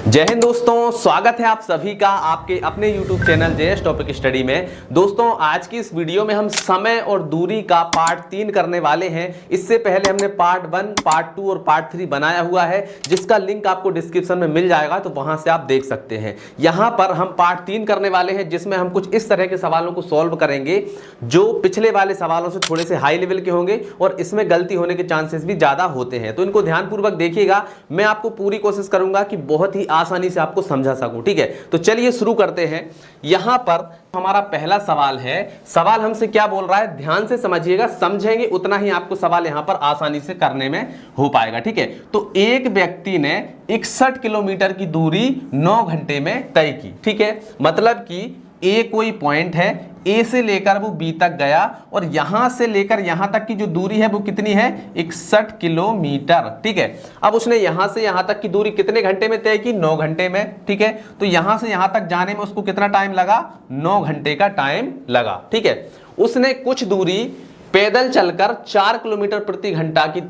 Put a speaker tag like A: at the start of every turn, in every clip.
A: जय हिंद दोस्तों, स्वागत है आप सभी का आपके अपने YouTube channel JS topic study में। दोस्तों आज की इस वीडियो में हम समय और दूरी का पार्ट 3 करने वाले हैं। इससे पहले हमने पार्ट 1, पार्ट 2 और पार्ट 3 बनाया हुआ है, जिसका लिंक आपको डिस्क्रिप्शन में मिल जाएगा, तो वहां से आप देख सकते हैं। यहाँ पर हम पार्ट 3 करने वाले हैं, जिसमें हम कुछ इस तरह के सवालों को सॉल्व करेंगे जो पिछले वाले सवालों से थोड़े से हाई लेवल के होंगे और इसमें गलती होने के चांसेस भी ज्यादा होते हैं। तो इनको ध्यानपूर्वक देखिएगा, मैं आपको पूरी कोशिश करूंगा कि बहुत ही आसानी से आपको समझा सकूं। ठीक है, तो चलिए शुरू करते हैं। यहां पर हमारा पहला सवाल है। सवाल हमसे क्या बोल रहा है, ध्यान से समझिएगा, समझेंगे उतना ही आपको सवाल यहां पर आसानी से करने में हो पाएगा। ठीक है, तो एक व्यक्ति ने 61 किलोमीटर की दूरी 9 घंटे में तय की। ठीक है, मतलब कि ए कोई पॉइंट है, ए से लेकर वो बी तक गया और यहां से लेकर यहां तक की जो दूरी है वो कितनी है, 61 किलोमीटर। ठीक है, अब उसने यहां से यहां तक की दूरी कितने घंटे में तय की, 9 घंटे में। ठीक है, तो यहां से यहां तक जाने में उसको कितना टाइम लगा, 9 घंटे का टाइम लगा। ठीक है, उसने कुछ दूरी पैदल चलकर 4 किलोमीटर प्रति घंटा की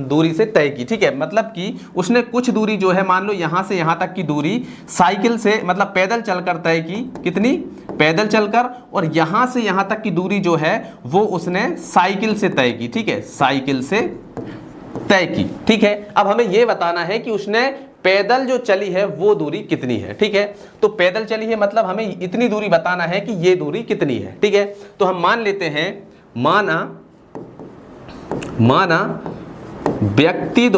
A: दूरी से तय की। ठीक है, मतलब कि उसने कुछ दूरी जो है, मान लो यहां से यहां तक की दूरी साइकिल से मतलब पैदल चलकर तय की। कितनी, पैदल चलकर, और यहां से यहां तक की दूरी जो है वो उसने साइकिल से तय की। ठीक है, साइकिल से तय की। ठीक है, अब हमें यह बताना है कि उसने पैदल जो चली है वो दूरी कितनी है। ठीक है, तो पैदल चली है मतलब हमें इतनी दूरी बताना है कि ये दूरी कितनी है। ठीक है, तो हम मान लेते हैं, माना व्यक्ति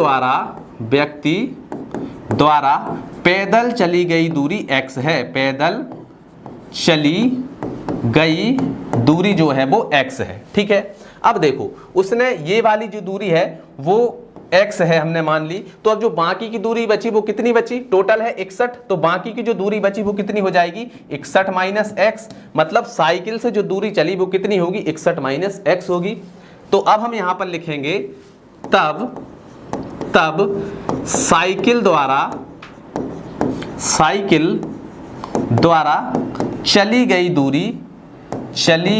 A: द्वारा पैदल चली गई दूरी x है। पैदल चली गई दूरी जो है वो x है। ठीक है, अब देखो उसने ये वाली जो दूरी है वो x है, हमने मान ली। तो अब जो बाकी की दूरी बची वो कितनी बची, टोटल है 61, तो बाकी की जो दूरी बची वो कितनी हो जाएगी, 61 माइनस x, मतलब साइकिल से जो दूरी चली वो कितनी होगी, 61 माइनस x होगी। तो अब हम यहां पर लिखेंगे तब साइकिल द्वारा चली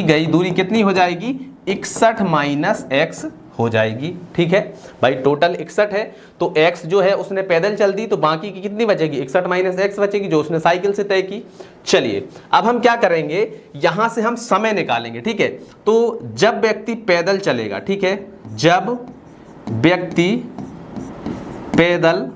A: गई दूरी कितनी हो जाएगी, 61 माइनस x हो जाएगी। ठीक है भाई, टोटल 61 है, तो x जो है उसने पैदल चल दी, तो बाकी की कितनी बचेगी, 61 माइनस x बचेगी जो उसने साइकिल से तय की। चलिए अब हम क्या करेंगे, यहां से हम समय निकालेंगे। ठीक है, तो जब व्यक्ति पैदल चलेगा, ठीक है, जब व्यक्ति पैदल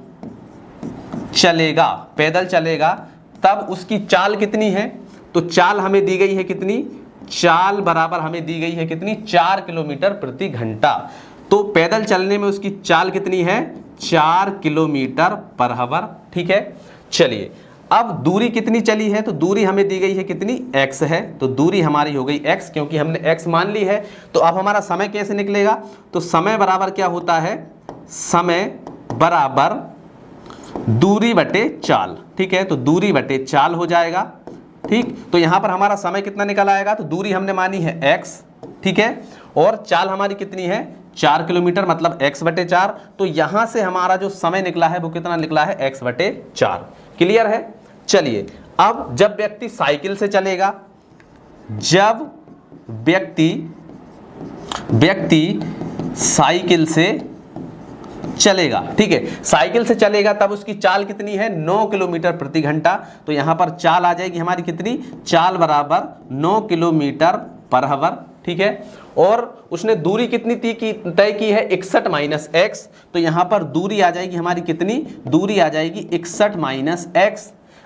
A: चलेगा तब उसकी चाल कितनी है, तो चाल हमें दी गई है कितनी, चाल बराबर हमें दी गई है कितनी, 4 किलोमीटर प्रति घंटा। तो पैदल चलने में उसकी चाल कितनी है, 4 किलोमीटर पर आवर। ठीक है, चलिए अब दूरी कितनी चली है, तो दूरी हमें दी गई है कितनी, x है, तो दूरी हमारी हो गई x, क्योंकि हमने x मान ली है। तो अब हमारा समय कैसे निकलेगा, तो समय बराबर क्या होता है, समय बराबर दूरी बटे चाल। ठीक है, तो दूरी बटे चाल हो जाएगा। ठीक, तो यहां पर हमारा समय कितना निकल आएगा, तो दूरी हमने मानी है x, ठीक है, और चाल हमारी कितनी है, 4 किलोमीटर, मतलब x बटे 4। तो यहां से हमारा जो समय निकला है वो कितना निकला है, x बटे 4। क्लियर है। चलिए अब जब व्यक्ति साइकिल से चलेगा, जब व्यक्ति साइकिल से चलेगा, ठीक है, साइकिल से चलेगा तब उसकी चाल कितनी है, 9 किलोमीटर प्रति घंटा। तो यहां पर चाल आ जाएगी हमारी कितनी, चाल बराबर 9 किलोमीटर पर आवर। ठीक है, और उसने दूरी कितनी तय की है, 61 माइनस x। तो यहां पर दूरी आ जाएगी हमारी कितनी, दूरी आ जाएगी 61 माइनस x।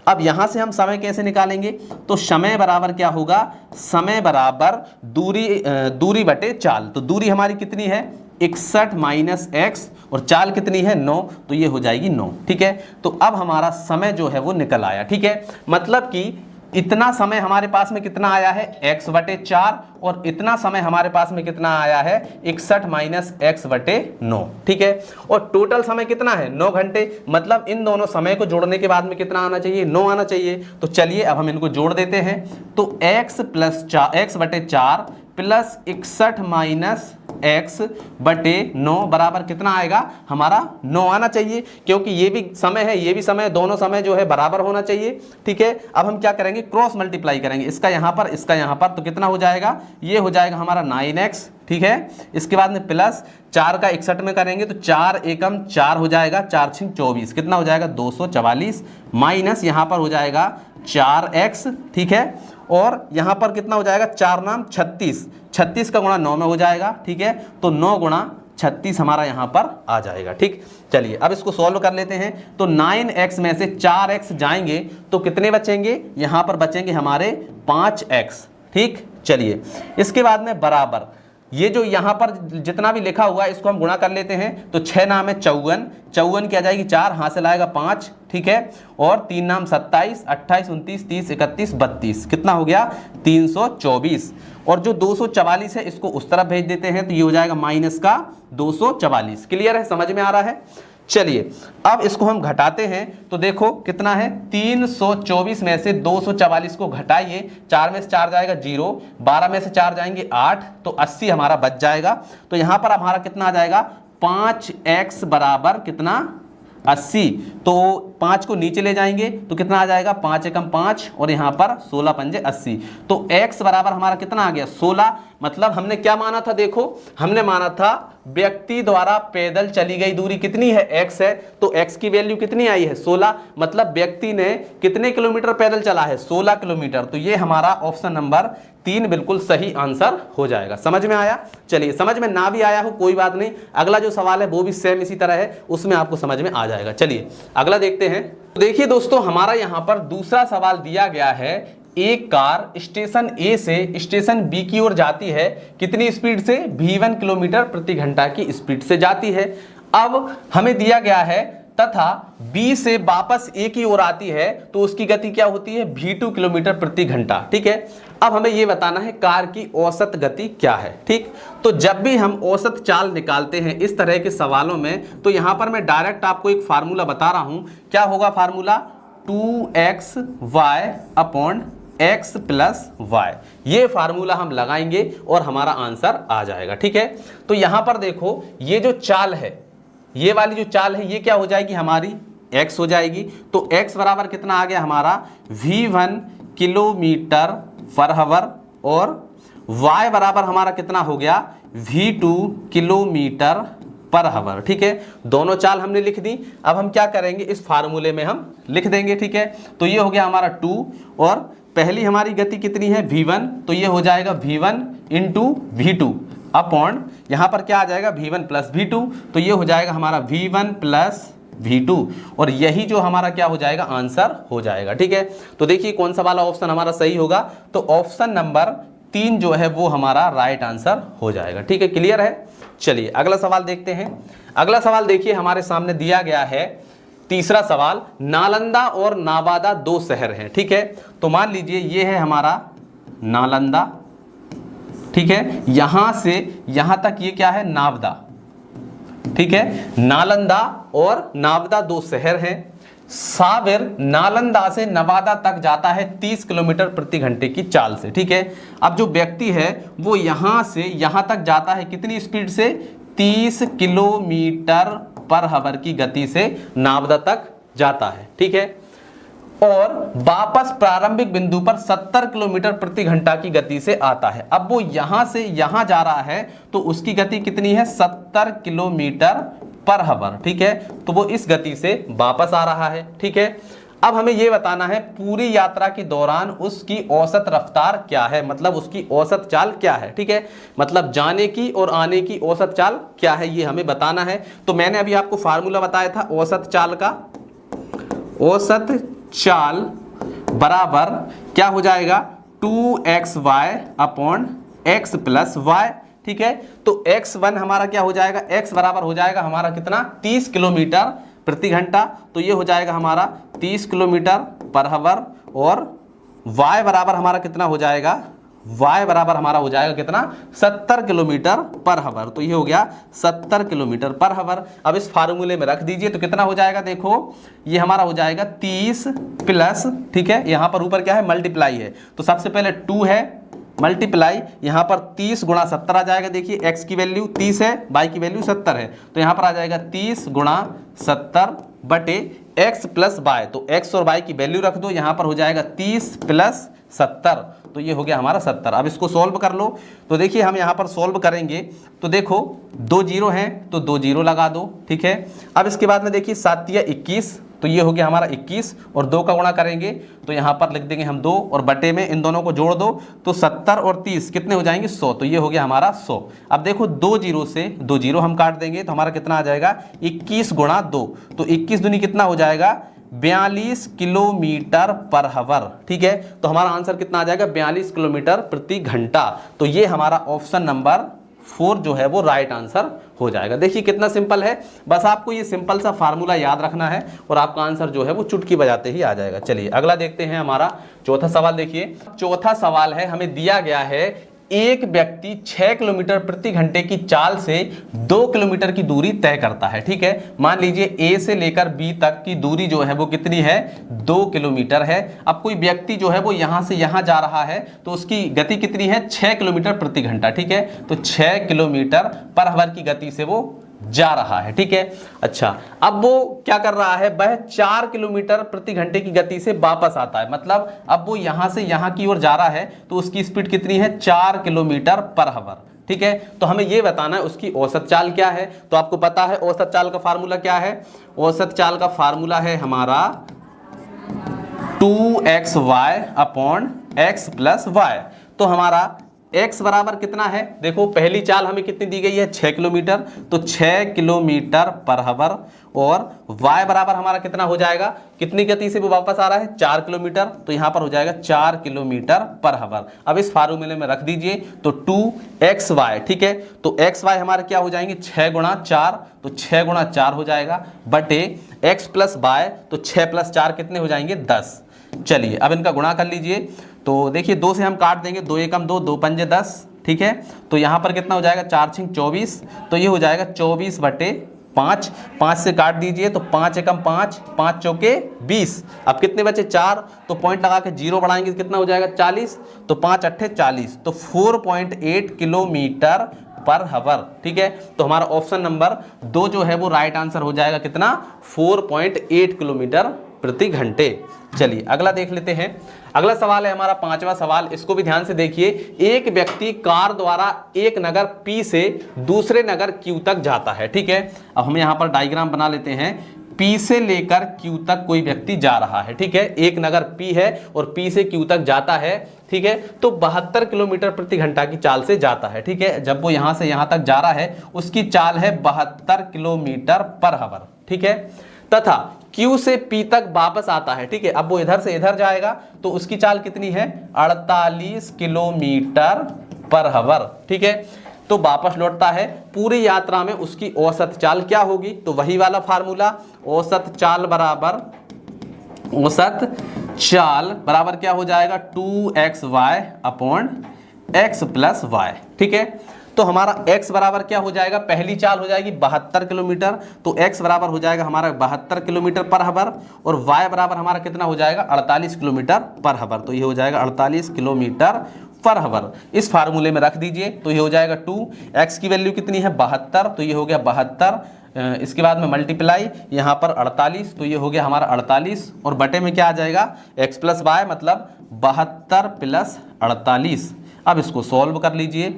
A: अब यहां से हम समय कैसे निकालेंगे, तो समय बराबर क्या होगा, समय बराबर दूरी बटे चाल। तो दूरी हमारी कितनी है, 61 माइनस x, और चाल कितनी है, 9, तो ये हो जाएगी 9। ठीक है, तो अब हमारा समय जो है वो निकल आया। ठीक है, मतलब कि इतना समय हमारे पास में कितना आया है, x बटे 4, और इतना समय हमारे पास में कितना आया है, 61 माइनस x बटे 9। ठीक है, और टोटल समय कितना है, 9 घंटे, मतलब इन दोनों समय को जोड़ने के बाद में कितना आना चाहिए, 9 आना चाहिए। तो चलिए अब हम इनको जोड़ देते हैं। तो x बटे 4 प्लस 61 माइनस x बटे 9 बराबर कितना आएगा हमारा 9 आना चाहिए, क्योंकि ये भी समय है ये भी समय है, दोनों समय जो है बराबर होना चाहिए। ठीक है, अब हम क्या करेंगे, क्रॉस मल्टीप्लाई करेंगे, इसका यहाँ पर इसका यहाँ पर, तो कितना हो जाएगा, ये हो जाएगा हमारा 9x। ठीक है, इसके बाद में प्लस 4 का 61 में करेंगे तो 4 एकम 4 हो जाएगा, 4 छिंग 24, कितना हो जाएगा 244, माइनस यहाँ पर हो जाएगा 4x। ठीक है, और यहाँ पर कितना हो जाएगा 4 नाम 36, 36 का गुणा 9 में हो जाएगा। ठीक है, तो 9 गुणा 36 हमारा यहाँ पर आ जाएगा। ठीक, चलिए अब इसको सॉल्व कर लेते हैं। तो 9x में से 4x जाएंगे तो कितने बचेंगे, यहाँ पर बचेंगे हमारे 5x। ठीक, चलिए इसके बाद में बराबर ये जो यहाँ पर जितना भी लिखा हुआ है इसको हम गुणा कर लेते हैं। तो 6 नाम है 54, 54 की आ जाएगी 4, हाथ से लाएगा 5। ठीक है, और 3 नाम 27, 28, 29, 30, 31, 32, कितना हो गया 324। और जो 244 है इसको उस तरफ भेज देते हैं तो ये हो जाएगा माइनस का 244। क्लियर है, समझ में आ रहा है। चलिए अब इसको हम घटाते हैं तो देखो कितना है 324 में से 244 को घटाइए, 4 में से 4 जाएगा 0, 12 में से 4 जाएंगे 8, तो 80 हमारा बच जाएगा। तो यहाँ पर हमारा कितना आ जाएगा 5x बराबर कितना 80, तो 5 को नीचे ले जाएंगे तो कितना आ जाएगा 5 एकम 5 और यहाँ पर 16 पंजे 80, तो x बराबर हमारा कितना आ गया 16। मतलब हमने क्या माना था, देखो हमने माना था व्यक्ति द्वारा पैदल चली गई दूरी कितनी है x है, तो x की वैल्यू कितनी आई है 16, मतलब व्यक्ति ने कितने किलोमीटर पैदल चला है 16 किलोमीटर। तो ये हमारा ऑप्शन नंबर 3 बिल्कुल सही आंसर हो जाएगा। समझ में आया। चलिए समझ में ना भी आया हो कोई बात नहीं, अगला जो सवाल है वो भी सेम इसी तरह है, उसमें आपको समझ में आ जाएगा। चलिए अगला देखते हैं। तो देखिए दोस्तों हमारा यहाँ पर दूसरा सवाल दिया गया है, एक कार स्टेशन ए से स्टेशन बी की ओर जाती है, कितनी स्पीड से, v1 किलोमीटर प्रति घंटा की स्पीड से जाती है। अब हमें दिया गया है तथा B से वापस A की ओर आती है तो उसकी गति क्या होती है v2 किलोमीटर प्रति घंटा। ठीक है, अब हमें यह बताना है कार की औसत गति क्या है। ठीक, तो जब भी हम औसत चाल निकालते हैं इस तरह के सवालों में तो यहां पर मैं डायरेक्ट आपको एक फार्मूला बता रहा हूं। क्या होगा formula, 2xy upon x plus y, ये फार्मूला हम लगाएंगे और हमारा आंसर आ जाएगा। ठीक है, तो यहां पर देखो ये जो चाल है, ये वाली जो चाल है ये क्या हो जाएगी हमारी x हो जाएगी। तो x बराबर कितना आ गया हमारा v1 किलोमीटर पर आवर और y बराबर हमारा कितना हो गया v2 किलोमीटर पर आवर। ठीक है, दोनों चाल हमने लिख दी। अब हम क्या करेंगे, इस फार्मूले में हम लिख देंगे। ठीक है, तो ये हो गया हमारा 2 और पहली हमारी गति कितनी है v1, तो ये हो जाएगा v1 इंटू v2 अपॉन यहाँ पर क्या आ जाएगा v1 प्लस v2, तो ये हो जाएगा हमारा v1 प्लस v2 और यही जो हमारा क्या हो जाएगा आंसर हो जाएगा। ठीक है, तो देखिए कौन सा वाला ऑप्शन हमारा सही होगा, तो ऑप्शन नंबर 3 जो है वो हमारा राइट आंसर हो जाएगा। ठीक है, क्लियर है। चलिए अगला सवाल देखते हैं। अगला सवाल देखिए हमारे सामने दिया गया है, तीसरा सवाल, नालंदा और नवादा 2 शहर हैं। ठीक है, तो मान लीजिए ये है हमारा नालंदा, ठीक है, यहां से यहां तक ये क्या है नावदा। ठीक है, नालंदा और नवादा 2 शहर हैं। साबिर नालंदा से नवादा तक जाता है 30 किलोमीटर प्रति घंटे की चाल से। ठीक है, अब जो व्यक्ति है वो यहां से यहां तक जाता है कितनी स्पीड से, 30 किलोमीटर पर आवर की गति से नवादा तक जाता है। ठीक है, और वापस प्रारंभिक बिंदु पर 70 किलोमीटर प्रति घंटा की गति से आता है। अब वो यहां से यहां जा रहा है तो उसकी गति कितनी है 70 किलोमीटर पर आवर। ठीक है, तो वो इस गति से वापस आ रहा है। ठीक है, अब हमें यह बताना है पूरी यात्रा के दौरान उसकी औसत रफ्तार क्या है, मतलब उसकी औसत चाल क्या है। ठीक है, मतलब जाने की और आने की औसत चाल क्या है ये हमें बताना है। तो मैंने अभी आपको फार्मूला बताया था औसत चाल का, औसत चाल बराबर क्या हो जाएगा 2xy upon x plus y। ठीक है, तो x1 हमारा क्या हो जाएगा, x बराबर हो जाएगा हमारा कितना 30 किलोमीटर प्रति घंटा, तो ये हो जाएगा हमारा 30 किलोमीटर पर आवर और y बराबर हमारा कितना हो जाएगा, y बराबर हमारा हो जाएगा कितना 70 किलोमीटर पर आवर, तो ये हो गया 70 किलोमीटर पर आवर। अब इस फार्मूले में रख दीजिए तो कितना हो जाएगा, देखो ये हमारा हो जाएगा 30 प्लस, ठीक है, यहाँ पर ऊपर क्या है मल्टीप्लाई है, तो सबसे पहले 2 है मल्टीप्लाई यहाँ पर 30 गुणा 70 आ जाएगा। देखिए x की वैल्यू 30 है, y की वैल्यू 70 है, तो यहाँ पर आ जाएगा 30 गुणा 70 बटे x प्लस वाई। तो x और y की वैल्यू रख दो, यहाँ पर हो जाएगा 30 प्लस 70, तो ये हो गया हमारा 70। अब इसको सॉल्व कर लो। तो देखिए हम यहाँ पर सॉल्व करेंगे तो देखो 2 जीरो हैं तो 2 जीरो लगा दो, ठीक है। अब इसके बाद में देखिए 7 या 21, तो ये हो गया हमारा 21 और 2 का गुणा करेंगे तो यहाँ पर लिख देंगे हम 2 और बटे में इन दोनों को जोड़ दो तो 70 और 30 कितने हो जाएंगे 100, तो ये हो गया हमारा 100। अब देखो 2 जीरो से 2 जीरो हम काट देंगे तो हमारा कितना आ जाएगा 21 गुणा 2, तो 21 दूनी कितना हो जाएगा 42 किलोमीटर पर हावर, ठीक है। तो हमारा आंसर कितना आ जाएगा 42 किलोमीटर प्रति घंटा। तो ये हमारा ऑप्शन नंबर 4 जो है वो राइट आंसर हो जाएगा। देखिए कितना सिंपल है, बस आपको ये सिंपल सा फार्मूला याद रखना है और आपका आंसर जो है वो चुटकी बजाते ही आ जाएगा। चलिए अगला देखते हैं हमारा चौथा सवाल। देखिए चौथा सवाल है, हमें दिया गया है एक व्यक्ति 6 किलोमीटर प्रति घंटे की चाल से 2 किलोमीटर की दूरी तय करता है, ठीक है। मान लीजिए ए से लेकर बी तक की दूरी जो है वो कितनी है 2 किलोमीटर है। अब कोई व्यक्ति जो है वो यहां से यहां जा रहा है तो उसकी गति कितनी है 6 किलोमीटर प्रति घंटा, ठीक है। तो 6 किलोमीटर पर आवर की गति से वो जा रहा है, ठीक है। अच्छा अब वो क्या कर रहा है, वह 4 किलोमीटर प्रति घंटे की गति से वापस आता है, मतलब अब वो यहां से यहां की ओर जा रहा है तो उसकी स्पीड कितनी है 4 किलोमीटर पर आवर, ठीक है। तो हमें ये बताना है उसकी औसत चाल क्या है। तो आपको पता है औसत चाल का फार्मूला क्या है, औसत चाल का फार्मूला है हमारा 2xy upon x plus Y. तो हमारा x बराबर कितना है, देखो पहली चाल हमें कितनी दी गई है 6 किलोमीटर, तो 6 किलोमीटर पर आवर, और y बराबर हमारा कितना हो जाएगा, कितनी गति से वो वापस आ रहा है 4 किलोमीटर, तो यहाँ पर हो जाएगा 4 किलोमीटर पर आवर। अब इस फार्मूले में रख दीजिए तो 2xy, ठीक है। तो xy हमारे क्या हो जाएंगे 6 गुणा 4, तो 6 गुणा 4 हो जाएगा बटे x प्लस वाई, तो 6 प्लस 4 कितने हो जाएंगे 10। चलिए अब इनका गुणा कर लीजिए। तो देखिए 2 से हम काट देंगे, 2 एकम 2, 2 पंजे 10, ठीक है। तो यहाँ पर कितना हो जाएगा 4 छिंग 24, तो ये हो जाएगा 24 बटे 5, 5 से काट दीजिए तो 5 एकम 5, 5 चौके 20। अब कितने बचे 4, तो पॉइंट लगा के 0 बढ़ाएंगे कितना हो जाएगा 40, तो 5 अट्ठे 40, तो 4.8 किलोमीटर पर आवर, ठीक है। तो हमारा ऑप्शन नंबर 2 जो है वो राइट आंसर हो जाएगा कितना 4.8 किलोमीटर प्रति घंटे। चलिए अगला देख लेते हैं। अगला सवाल है हमारा 5वां सवाल, इसको भी ध्यान से देखिए। एक व्यक्ति कार द्वारा एक नगर P से दूसरे नगर Q तक जाता है, ठीक है। अब हम यहाँ पर डायग्राम बना लेते हैं। P से लेकर Q तक कोई व्यक्ति जा रहा है, ठीक है। एक नगर P है और P से Q तक जाता है, ठीक है। तो 72 किलोमीटर प्रति घंटा की चाल से जाता है, ठीक है। जब वो यहाँ से यहाँ तक जा रहा है उसकी चाल है 72 किलोमीटर पर आवर, ठीक है। तथा Q से P तक वापस आता है, ठीक है। अब वो इधर से इधर जाएगा तो उसकी चाल कितनी है 48 किलोमीटर पर आवर, ठीक है। तो वापस लौटता है, पूरी यात्रा में उसकी औसत चाल क्या होगी, तो वही वाला फार्मूला, औसत चाल बराबर क्या हो जाएगा 2xy upon x plus Y, ठीक है। तो हमारा x बराबर क्या हो जाएगा, पहली चाल हो जाएगी 72 किलोमीटर, तो x बराबर हो जाएगा हमारा 72 किलोमीटर पर आवर, और y बराबर हमारा कितना हो जाएगा 48 किलोमीटर पर आवर, तो ये हो जाएगा 48 किलोमीटर पर आवर। इस फार्मूले में रख दीजिए तो ये हो जाएगा 2x की वैल्यू कितनी है 72, तो ये हो गया 72, इसके बाद में मल्टीप्लाई यहाँ पर 48, तो ये हो गया हमारा 48, और बटे में क्या आ जाएगा x प्लस वाई, मतलब 72 प्लस 48। अब इसको सॉल्व कर लीजिए।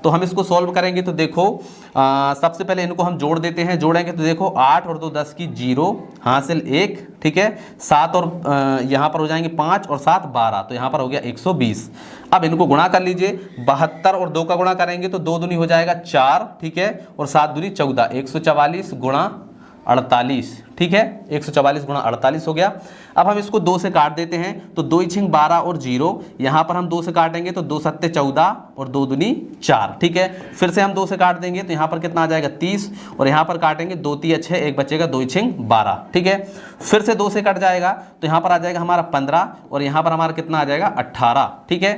A: तो हम इसको सॉल्व करेंगे तो देखो सबसे पहले इनको हम जोड़ देते हैं। जोड़ेंगे तो देखो 8 और 2 10 की 0 हासिल 1, ठीक है। 7 और यहाँ पर हो जाएंगे 5 और 7 12, तो यहाँ पर हो गया 120। अब इनको गुणा कर लीजिए, 72 और 2 का गुणा करेंगे तो 2 दूनी हो जाएगा 4, ठीक है, और 7 दूनी 14, 144 गुणा 48, ठीक है। 144 गुणा 48 हो गया। अब हम इसको 2 से काट देते हैं तो 2 छिंग 12 और 0, यहाँ पर हम 2 से काटेंगे तो 2 सत्ते 14 और 2 दूनी 4, ठीक है। फिर से हम 2 से काट देंगे तो यहाँ पर कितना आ जाएगा 30, और यहाँ पर काटेंगे 2 3 6, एक बचेगा 2 छिंग 12, ठीक है। फिर से 2 से कट जाएगा तो यहाँ पर आ जाएगा हमारा 15, और यहाँ पर हमारा कितना आ जाएगा 18, ठीक है।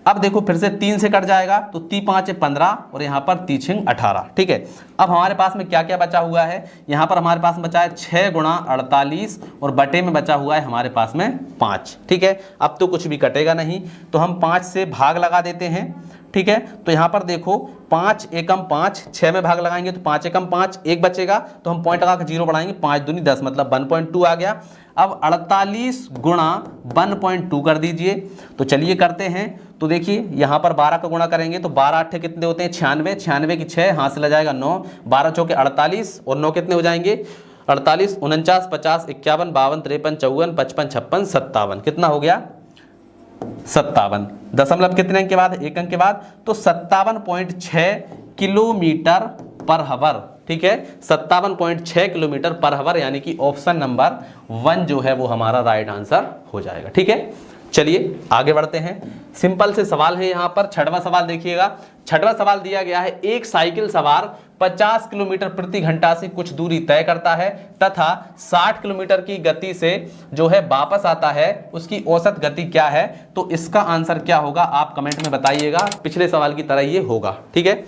A: अब देखो फिर से 3 से कट जाएगा तो 3 5 15 और यहाँ पर 3 6 18। ठीक है, अब हमारे पास में क्या क्या बचा हुआ है, यहाँ पर हमारे पास बचा है 6 गुणा 48 और बटे में बचा हुआ है हमारे पास में 5। ठीक है, अब तो कुछ भी कटेगा नहीं तो हम 5 से भाग लगा देते हैं। ठीक है, तो यहाँ पर देखो 5 एकम 5, 6 में भाग लगाएंगे तो 5 एकम 5, 1 बचेगा तो हम पॉइंट लगा के 0 बढ़ाएंगे, 5 दूनी 10 मतलब 1.2 आ गया। अब 48 गुणा 1.2 कर दीजिए, तो चलिए करते हैं। तो देखिए यहाँ पर 12 का गुणा करेंगे तो 12 8 कितने होते हैं 96, 96 की 6 हाथ से लग जाएगा 9, 12 चौके 48 और 9 कितने हो जाएंगे 48 49 50 51 52 53 54 55 56 57, कितना हो गया 57, दशमलव कितने अंक के बाद, 1 अंक के बाद, तो 57.6 किलोमीटर पर हावर। ठीक है, 57.6 किलोमीटर पर हावर, यानी कि ऑप्शन नंबर 1 जो है वो हमारा राइट आंसर हो जाएगा। ठीक है, चलिए आगे बढ़ते हैं। सिंपल से सवाल है यहाँ पर। छठवां सवाल देखिएगा। छठवां सवाल दिया गया है, एक साइकिल सवार 50 किलोमीटर प्रति घंटा से कुछ दूरी तय करता है तथा 60 किलोमीटर की गति से जो है वापस आता है, उसकी औसत गति क्या है? तो इसका आंसर क्या होगा आप कमेंट में बताइएगा। पिछले सवाल की तरह ये होगा। ठीक है,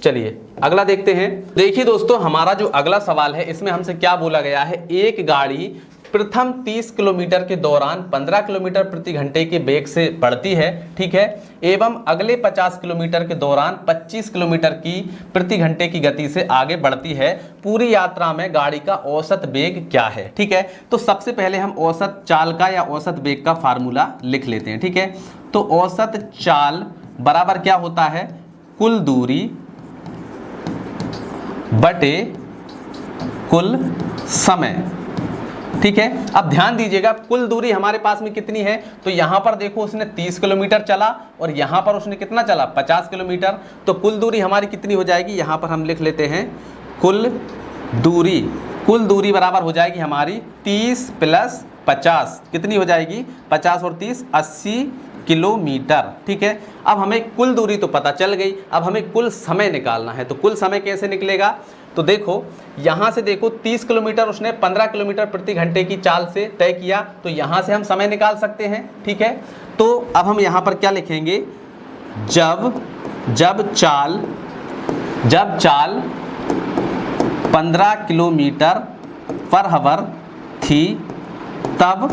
A: चलिए अगला देखते हैं। देखिए दोस्तों, हमारा जो अगला सवाल है इसमें हमसे क्या बोला गया है, एक गाड़ी प्रथम 30 किलोमीटर के दौरान 15 किलोमीटर प्रति घंटे के वेग से बढ़ती है। ठीक है, एवं अगले 50 किलोमीटर के दौरान 25 किलोमीटर की प्रति घंटे की गति से आगे बढ़ती है। पूरी यात्रा में गाड़ी का औसत वेग क्या है? ठीक है, तो सबसे पहले हम औसत चाल का या औसत वेग का फार्मूला लिख लेते हैं। ठीक है, तो औसत चाल बराबर क्या होता है, कुल दूरी बटे कुल समय। ठीक है, अब ध्यान दीजिएगा कुल दूरी हमारे पास में कितनी है, तो यहां पर देखो उसने 30 किलोमीटर चला और यहां पर उसने कितना चला 50 किलोमीटर, तो कुल दूरी हमारी कितनी हो जाएगी, यहां पर हम लिख लेते हैं कुल दूरी बराबर हो जाएगी हमारी 30 + 50, कितनी हो जाएगी 50 और 30 80 किलोमीटर। ठीक है, अब हमें कुल दूरी तो पता चल गई, अब हमें कुल समय निकालना है। तो कुल समय कैसे निकलेगा, तो देखो यहां से देखो 30 किलोमीटर उसने 15 किलोमीटर प्रति घंटे की चाल से तय किया, तो यहां से हम समय निकाल सकते हैं। ठीक है, तो अब हम यहां पर क्या लिखेंगे, जब चाल 15 किलोमीटर पर हावर थी तब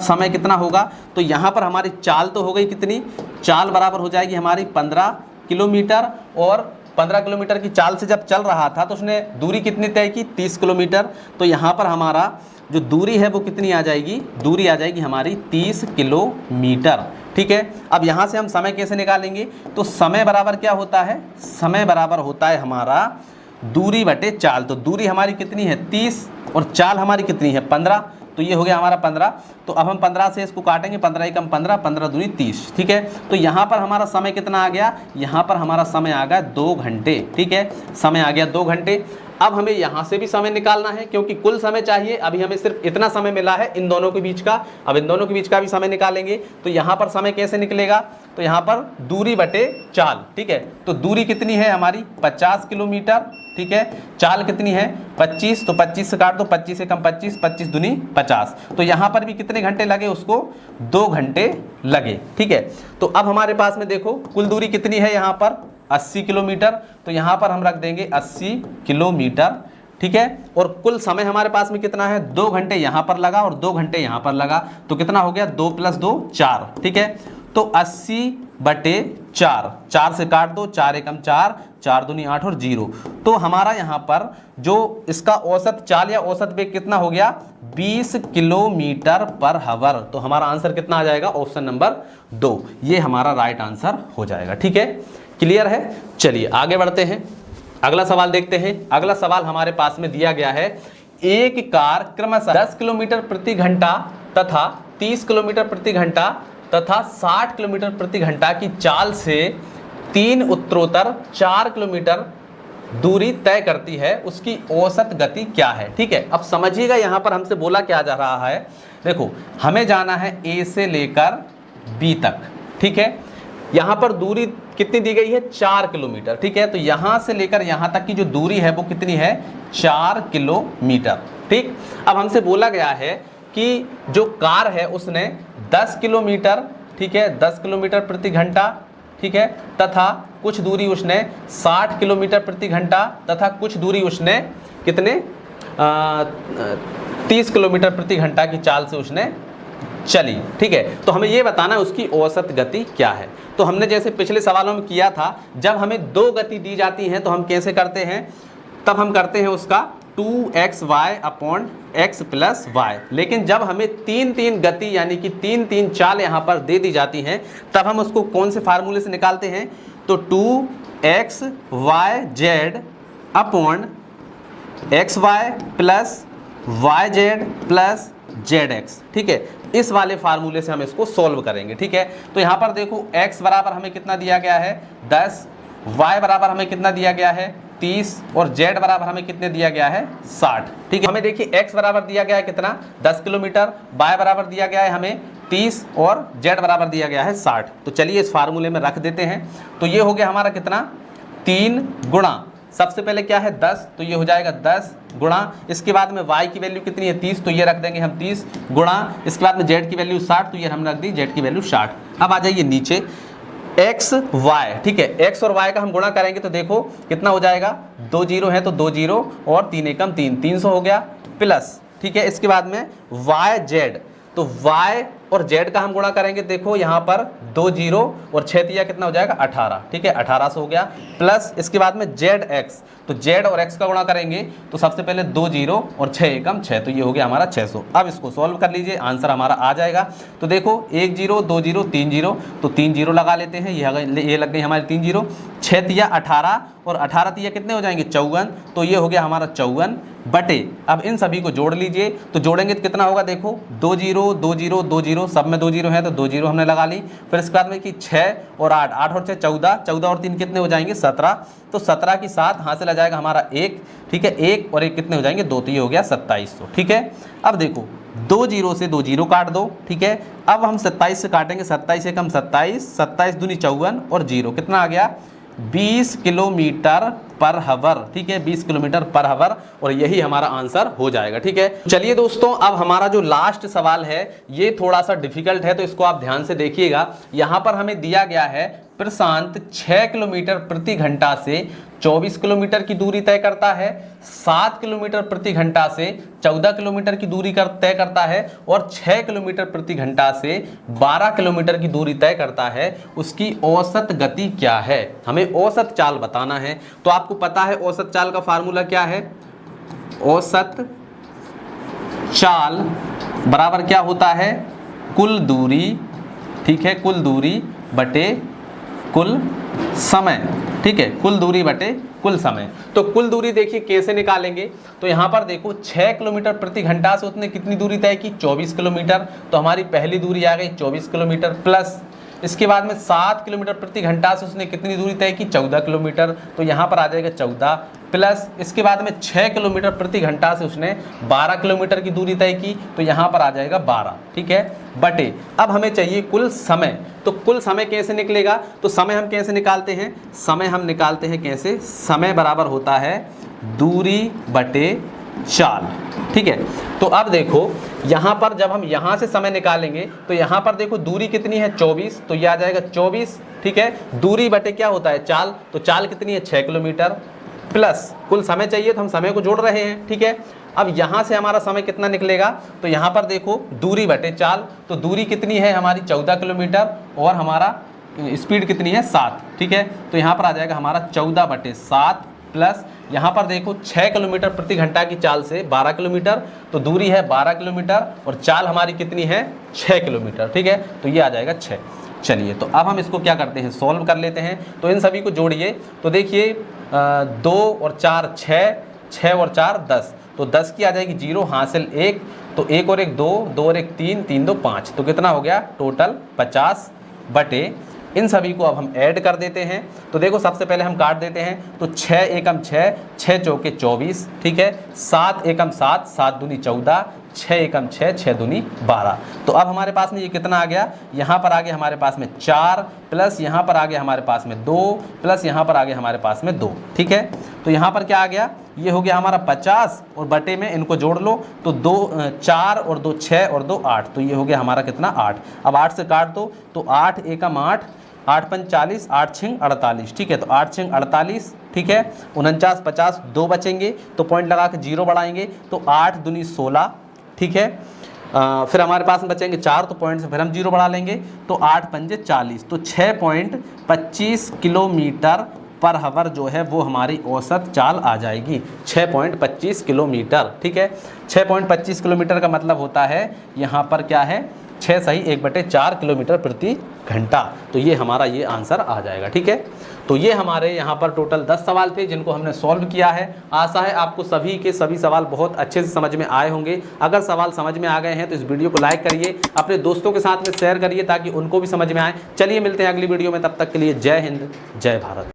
A: समय कितना होगा, तो यहां पर हमारी चाल तो हो गई कितनी, चाल बराबर हो जाएगी हमारी 15 किलोमीटर, और 15 किलोमीटर की चाल से जब चल रहा था तो उसने दूरी कितनी तय की 30 किलोमीटर, तो यहाँ पर हमारा जो दूरी है वो कितनी आ जाएगी, दूरी आ जाएगी हमारी 30 किलोमीटर। ठीक है, अब यहाँ से हम समय कैसे निकालेंगे, तो समय बराबर क्या होता है, समय बराबर होता है हमारा दूरी बटे चाल। तो दूरी हमारी कितनी है 30 और चाल हमारी कितनी है 15, तो ये हो गया हमारा 15। तो अब हम 15 से इसको काटेंगे, 15 एकम 15, 15 दूनी 30। ठीक है, तो यहाँ पर हमारा समय कितना आ गया, यहाँ पर हमारा समय आ गया 2 घंटे। ठीक है, समय आ गया 2 घंटे। अब हमें यहाँ से भी समय निकालना है क्योंकि कुल समय चाहिए, अभी हमें सिर्फ इतना समय मिला है इन दोनों के बीच का। अब इन दोनों के बीच का भी समय निकालेंगे, तो यहाँ पर समय कैसे निकलेगा, तो यहाँ पर दूरी बटे चाल। ठीक है, तो दूरी कितनी है हमारी 50 किलोमीटर। ठीक है, चाल कितनी है 25, तो 25 से काट दो, 25 से कम 25, 25 दूनी 50, तो यहाँ पर भी कितने घंटे लगे उसको 2 घंटे लगे। ठीक है, तो अब हमारे पास में देखो कुल दूरी कितनी है यहाँ पर 80 किलोमीटर, तो यहाँ पर हम रख देंगे 80 किलोमीटर। ठीक है, और कुल समय हमारे पास में कितना है 2 घंटे यहाँ पर लगा और 2 घंटे यहाँ पर लगा, तो कितना हो गया 2 + 2 4। ठीक है, तो 80/4, 4 से काट दो, 4 एकम 4, 4 दूनी 8 और 0, तो हमारा यहाँ पर जो इसका औसत चाल या औसत वेग कितना हो गया 20 किलोमीटर पर हावर। तो हमारा आंसर कितना आ जाएगा, ऑप्शन नंबर 2, ये हमारा राइट आंसर हो जाएगा। ठीक है, क्लियर है। चलिए आगे बढ़ते हैं, अगला सवाल देखते हैं। अगला सवाल हमारे पास में दिया गया है, एक कार क्रमशः 10 किलोमीटर प्रति घंटा तथा 30 किलोमीटर प्रति घंटा तथा 60 किलोमीटर प्रति घंटा की चाल से 3 उत्तरोत्तर 4 किलोमीटर दूरी तय करती है, उसकी औसत गति क्या है? ठीक है, अब समझिएगा यहाँ पर हमसे बोला क्या जा रहा है, देखो हमें जाना है A से लेकर B तक। ठीक है, यहाँ पर दूरी कितनी दी गई है 4 किलोमीटर। ठीक है, तो यहाँ से लेकर यहाँ तक की जो दूरी है वो कितनी है 4 किलोमीटर। ठीक, अब हमसे बोला गया है कि जो कार है उसने 10 किलोमीटर ठीक है 10 किलोमीटर प्रति घंटा, ठीक है, तथा कुछ दूरी उसने 60 किलोमीटर प्रति घंटा तथा कुछ दूरी उसने कितने 30 किलोमीटर प्रति घंटा की चाल से उसने चली, ठीक है। तो हमें ये बताना है उसकी औसत गति क्या है। तो हमने जैसे पिछले सवालों में किया था, जब हमें दो गति दी जाती हैं तो हम कैसे करते हैं, तब हम करते हैं उसका 2xy upon x plus Y. लेकिन जब हमें तीन तीन गति यानी कि तीन तीन चाल यहाँ पर दे दी जाती हैं, तब हम उसको कौन से फार्मूले से निकालते हैं, तो 2xyz upon xy plus yz plus zx, ठीक है। इस वाले फार्मूले से हम इसको सॉल्व करेंगे, ठीक है। तो यहाँ पर देखो x बराबर हमें कितना दिया गया है 10, y बराबर हमें कितना दिया गया है 30 और z बराबर हमें कितने दिया गया है 60, ठीक है। हमें देखिए x बराबर दिया गया है कितना 10 किलोमीटर, y बराबर दिया गया है हमें 30 और z बराबर दिया गया है 60। तो चलिए इस फार्मूले में रख देते हैं। तो ये हो गया हमारा कितना 3 गुणा, सबसे पहले क्या है 10, तो ये हो जाएगा 10 गुणा, इसके बाद में y की वैल्यू कितनी है 30, तो ये रख देंगे हम 30 गुणा, इसके बाद में z की वैल्यू 60, तो ये हमने रख दी z की वैल्यू 60। अब आ जाइए नीचे x y, ठीक है, x और y का हम गुणा करेंगे तो देखो कितना हो जाएगा, 2 जीरो है तो 2 जीरो और 3 एकम 3, 300 हो गया प्लस, ठीक है। इसके बाद में y z, तो y और z का हम गुणा करेंगे, देखो यहाँ पर 2 जीरो और 6 तिया कितना हो जाएगा 18, ठीक है 1800 हो गया प्लस, इसके बाद में zx, तो z और x का गुणा करेंगे तो सबसे पहले 2 जीरो और 6 एकम 6, तो ये हो गया हमारा 600। अब इसको सॉल्व कर लीजिए, आंसर हमारा आ जाएगा। तो देखो 1 जीरो 2 जीरो 3 जीरो, तो 3 जीरो लगा लेते हैं, ये लग गई हमारी 3 जीरो, 6 तिया 18 और 18 तिया कितने हो जाएंगे 54, तो ये हो गया हमारा 54 बटे, अब इन सभी को जोड़ लीजिए, तो जोड़ेंगे तो कितना होगा, देखो 2 जीरो 2 जीरो 2 जीरो, सब में 2 जीरो है तो 2 जीरो हमने लगा ली। फिर इसके बाद में कि 6 और 8, 8 और 6 14, 14 और 3 कितने हो जाएंगे 17, तो 17 की 7 हासिल आ जाएगा हमारा 1, ठीक है, 1 और 1 कितने हो जाएंगे 2, तो ये हो गया 2700, ठीक है। अब देखो 2 जीरो से 2 जीरो काट दो, ठीक है। अब हम 27 से काटेंगे, 27 एकम 27, 27 दूनी 54 और जीरो कितना आ गया 20 किलोमीटर पर हावर, ठीक है 20 किलोमीटर पर हावर, और यही हमारा आंसर हो जाएगा, ठीक है। चलिए दोस्तों, अब हमारा जो लास्ट सवाल है ये थोड़ा सा डिफिकल्ट है, तो इसको आप ध्यान से देखिएगा। यहाँ पर हमें दिया गया है प्रशांत 6 किलोमीटर प्रति घंटा से 24 किलोमीटर की दूरी तय करता है, 7 किलोमीटर प्रति घंटा से 14 किलोमीटर की दूरी तय करता है और 6 किलोमीटर प्रति घंटा से 12 किलोमीटर की दूरी तय करता है। उसकी औसत गति क्या है, हमें औसत चाल बताना है। तो आपको पता है औसत चाल का फार्मूला क्या है, औसत चाल बराबर क्या होता है, कुल दूरी, ठीक है, कुल दूरी बटे कुल समय, ठीक है, कुल दूरी बटे कुल समय। तो कुल दूरी देखिए कैसे निकालेंगे, तो यहाँ पर देखो 6 किलोमीटर प्रति घंटा से उसने कितनी दूरी तय की 24 किलोमीटर, तो हमारी पहली दूरी आ गई 24 किलोमीटर प्लस, इसके बाद में 7 किलोमीटर प्रति घंटा से उसने कितनी दूरी तय की 14 किलोमीटर, तो यहाँ पर आ जाएगा 14 प्लस, इसके बाद में 6 किलोमीटर प्रति घंटा से उसने 12 किलोमीटर की दूरी तय की, तो यहाँ पर आ जाएगा 12, ठीक है, बटे अब हमें चाहिए कुल समय। तो कुल समय कैसे निकलेगा, तो समय हम कैसे निकालते हैं, समय हम निकालते हैं कैसे, समय बराबर होता है दूरी बटे चाल, ठीक है। तो अब देखो यहाँ पर जब हम यहाँ से समय निकालेंगे तो यहाँ पर देखो दूरी कितनी है 24, तो ये आ जाएगा 24, ठीक है, दूरी बटे क्या होता है चाल, तो चाल कितनी है 6 किलोमीटर प्लस कुल समय चाहिए तो हम समय को जोड़ रहे हैं, ठीक है। अब यहाँ से हमारा समय कितना निकलेगा, तो यहाँ पर देखो दूरी बटे चाल, तो दूरी कितनी है हमारी 14 किलोमीटर और हमारा स्पीड कितनी है 7, ठीक है, तो यहाँ पर आ जाएगा हमारा 14 बटे 7 प्लस यहाँ पर देखो 6 किलोमीटर प्रति घंटा की चाल से 12 किलोमीटर, तो दूरी है 12 किलोमीटर और चाल हमारी कितनी है 6 किलोमीटर, ठीक है, तो ये आ जाएगा 6। चलिए तो अब हम इसको क्या करते हैं, सॉल्व कर लेते हैं। तो इन सभी को जोड़िए, तो देखिए 2 और 4 6, 6 और 4 10, तो 10 की आ जाएगी 0 हासिल 1, तो 1 और 1 2, 2 और 1 3, 3 2 5, तो कितना हो गया टोटल 50 बटे इन सभी को अब हम ऐड कर देते हैं। तो देखो सबसे पहले हम काट देते हैं, तो 6 एकम 6, 6 चौके 24, ठीक है, 7 एकम 7, 7 दूनी 14, 6 एकम 6, 6 दूनी 12। तो अब हमारे पास में ये कितना आ गया, यहाँ पर आ गया हमारे पास में 4 प्लस यहाँ पर आ गया हमारे पास में 2 प्लस यहाँ पर आ गया हमारे पास में 2, ठीक है। तो यहाँ पर क्या आ गया ये हो गया हमारा 50 और बटे में इनको जोड़ लो तो 2 4 और 2 6 और 2 8, तो ये हो गया हमारा कितना 8। अब 8 से काट दो तो 8 एकम 8, 8 पंच 40, 8 छिंग 48, ठीक है। तो 8 छिंग 48, ठीक है। 49 50 2 बचेंगे तो पॉइंट लगा के 0 बढ़ाएंगे तो 8 दूनी 16, ठीक है। फिर हमारे पास में बचेंगे 4 तो पॉइंट से फिर हम 0 बढ़ा लेंगे तो 8 पंजे 40, तो 6.25 किलोमीटर पर हावर जो है वो हमारी औसत चाल आ जाएगी, 6.25 किलोमीटर, ठीक है। 6.25 किलोमीटर का मतलब होता है यहाँ पर क्या है 6 सही 1/4 किलोमीटर प्रति घंटा, तो ये हमारा ये आंसर आ जाएगा, ठीक है। तो ये हमारे यहाँ पर टोटल 10 सवाल थे जिनको हमने सॉल्व किया है। आशा है आपको सभी के सभी सवाल बहुत अच्छे से समझ में आए होंगे। अगर सवाल समझ में आ गए हैं तो इस वीडियो को लाइक करिए, अपने दोस्तों के साथ में शेयर करिए ताकि उनको भी समझ में आए। चलिए मिलते हैं अगली वीडियो में, तब तक के लिए जय हिंद जय भारत।